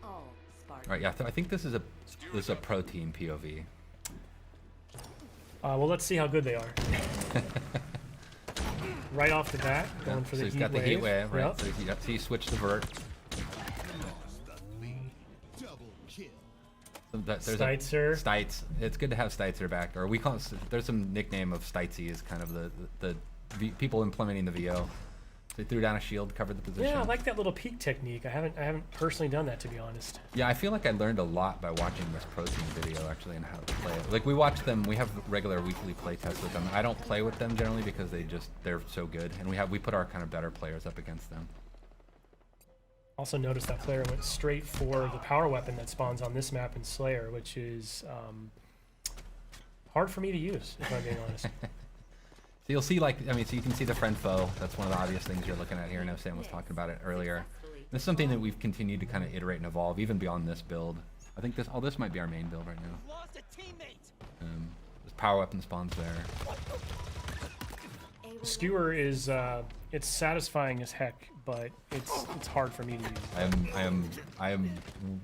All right, yeah, I think this is a pro team POV. Well, let's see how good they are. Right off the bat, going for so the he's heat got the wave. heat wave, right? Yep. So he switched the vert. There's Steitzer. Stites. It's good to have Steitzer back, or we call it, there's some nickname of Stitesy is kind of the people implementing the VO. So he threw down a shield, covered the position. Yeah, I like that little peek technique. I haven't personally done that, to be honest. Yeah, I feel like I learned a lot by watching this pro team video actually and how to play it. Like we watch them, we have regular weekly play tests with them. I don't play with them generally because they're so good, and we put our kind of better players up against them. Also noticed that player went straight for the power weapon that spawns on this map in Slayer, which is hard for me to use, if I'm being honest. So you'll see, like, I mean, so you can see the friend foe. That's one of the obvious things you're looking at here. I know Sam was talking about it earlier. This is something that we've continued to kind of iterate and evolve, even beyond this build. I think this might be our main build right now. This power weapon spawns there. The skewer is it's satisfying as heck, but it's hard for me to use. I am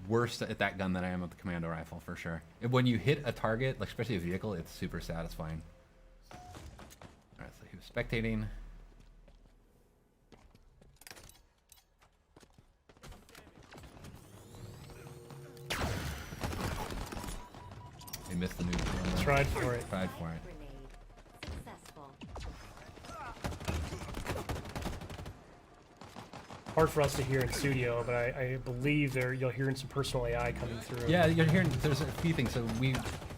worse at that gun than I am with the commando rifle for sure. When you hit a target, like especially a vehicle, it's super satisfying. All right, so he was spectating. He missed the neutral. Tried for it. Tried for it. Hard for us to hear in studio, but I believe you'll hear some personal AI coming through. Yeah, you're hearing. There's a few things. So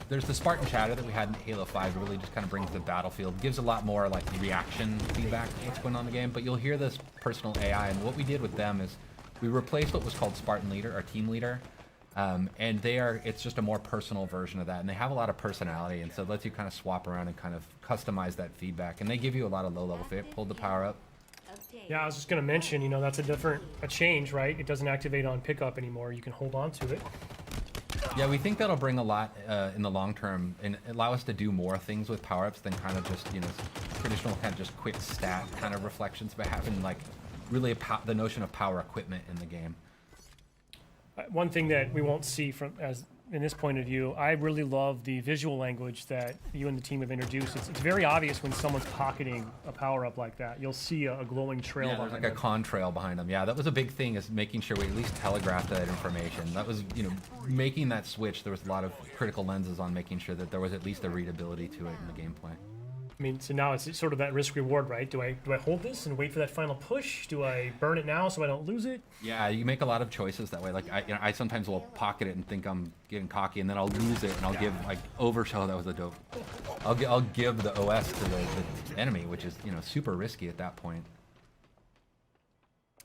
there's the Spartan chatter that we had in Halo 5. It really just kind of brings the battlefield, gives a lot more like reaction feedback to what's going on in the game. But you'll hear this personal AI, and what we did with them is we replaced what was called Spartan Leader, our team leader, and it's just a more personal version of that, and they have a lot of personality, and so it lets you kind of swap around and kind of customize that feedback, and they give you a lot of low-level fit. Pulled the power up. Yeah, I was just going to mention, that's a change, right? It doesn't activate on pickup anymore. You can hold on to it. Yeah, we think that'll bring a lot in the long term and allow us to do more things with power-ups than kind of just, traditional kind of just quick stat kind of reflections, but having like really the notion of power equipment in the game. One thing that we won't see in this point of view, I really love the visual language that you and the team have introduced. It's very obvious when someone's pocketing a power-up like that. You'll see a glowing trail behind like them. a contrail behind them. Yeah, that was a big thing, is making sure we at least telegraphed that information. That was, making that switch, there was a lot of critical lenses on making sure that there was at least a readability to it in the gameplay. I mean, so now it's sort of that risk-reward, right? Do I hold this and wait for that final push? Do I burn it now so I don't lose it? Yeah, you make a lot of choices that way. Like I sometimes will pocket it and think I'm getting cocky, and then I'll lose it, and I'll give overshow. That was a dope. I'll give the OS to the enemy, which is super risky at that point.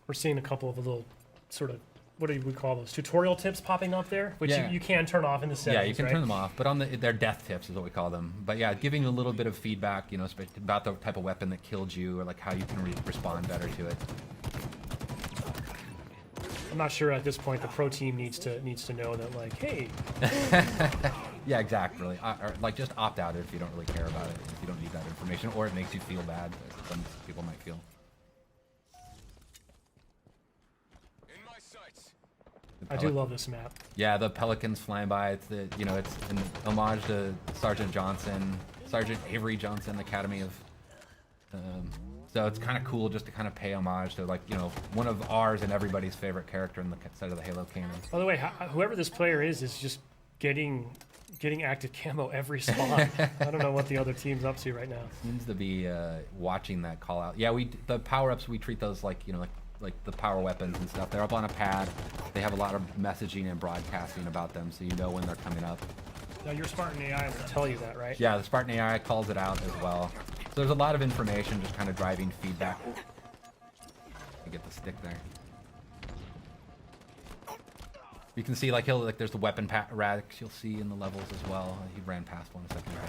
We're seeing a couple of little sort of, what do we call those, tutorial tips popping up there, which Yeah. you can turn off in the settings. Yeah, you can right? turn them off, but on they're death tips is what we call them. But yeah, giving a little bit of feedback, about the type of weapon that killed you, or like how you can respond better to it. I'm not sure at this point the pro team needs to know that, like, hey. Yeah, exactly. Or like just opt out if you don't really care about it, if you don't need that information, or it makes you feel bad, as some people might feel. I do love this map. Yeah, the pelicans flying by. It's it's an homage to Sergeant Avery Johnson, Academy of. So it's kind of cool just to kind of pay homage to one of ours and everybody's favorite character in the side of the Halo canon. By the way, whoever this player is just getting active camo every spot. I don't know what the other team's up to right now. Seems to be watching that call out. Yeah, the power ups, we treat those like the power weapons and stuff. They're up on a pad. They have a lot of messaging and broadcasting about them, so you know when they're coming up. Now your Spartan AI will tell you that, right? Yeah, the Spartan AI calls it out as well. So there's a lot of information just kind of driving feedback. You get the stick there. You can see there's the weapon racks you'll see in the levels as well. He ran past one a second ago.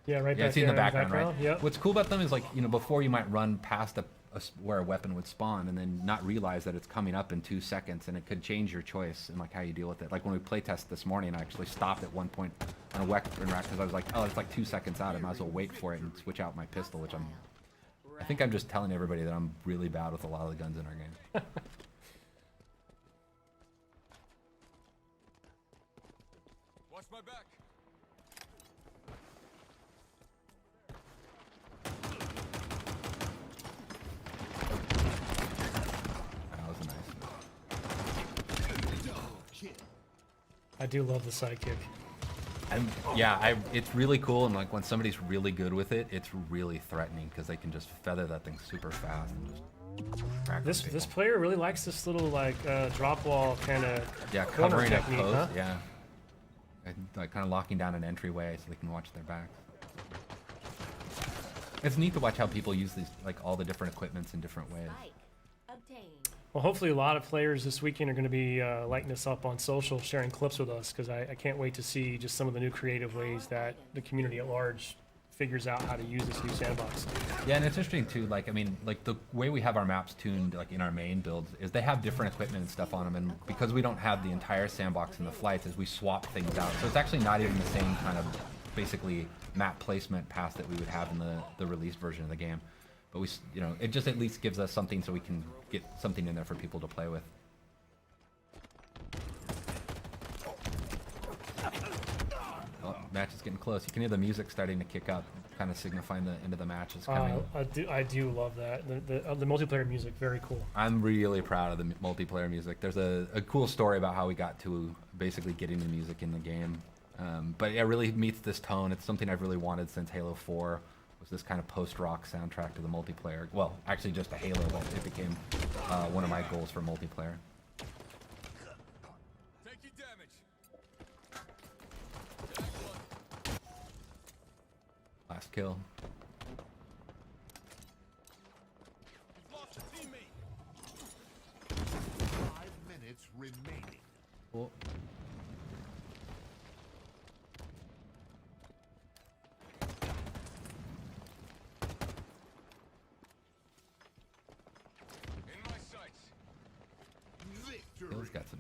Yeah, right. Yeah, it's in the background, right? Yep. What's cool about them is before you might run past where a weapon would spawn and then not realize that it's coming up in 2 seconds, and it could change your choice and how you deal with it. Like when we playtest this morning, I actually stopped at one point on a weapon rack because I was like, oh, it's 2 seconds out. I might as well wait for it and switch out my pistol, which I think I'm just telling everybody that I'm really bad with a lot of the guns in our game. my back. That was nice. I do love the sidekick. It's really cool, and like when somebody's really good with it, it's really threatening because they can just feather that thing super fast and just crack This people. player really likes this little like drop wall kind of corner covering a technique, post, huh? yeah. And, like kind of locking down an entryway so they can watch their backs. It's neat to watch how people use these, like all the different equipments in different ways. Spike obtained. Well, hopefully a lot of players this weekend are going to be lighting us up on social, sharing clips with us, because I can't wait to see just some of the new creative ways that the community at large figures out how to use this new sandbox. Yeah, and it's interesting too, like, I mean, like the way we have our maps tuned, like in our main builds, is they have different equipment and stuff on them, and because we don't have the entire sandbox in the flights, is we swap things out. So it's actually not even the same kind of, basically, map placement path that we would have in the released version of the game. But you know, it just at least gives us something so we can get something in there for people to play with. Oh, match is getting close. You can hear the music starting to kick up, kind of signifying the end of the match is coming. I do love that. The multiplayer music, very cool. I'm really proud of the multiplayer music. There's a cool story about how we got to basically getting the music in the game. But it really meets this tone. It's something I've really wanted since Halo 4. Was this kind of post-rock soundtrack to the multiplayer. Well, actually just a Halo, but it became one of my goals for multiplayer. Take your damage. Last kill. You've lost a teammate. 5 minutes remaining. Cool. In my sights. Victory. Bill's got some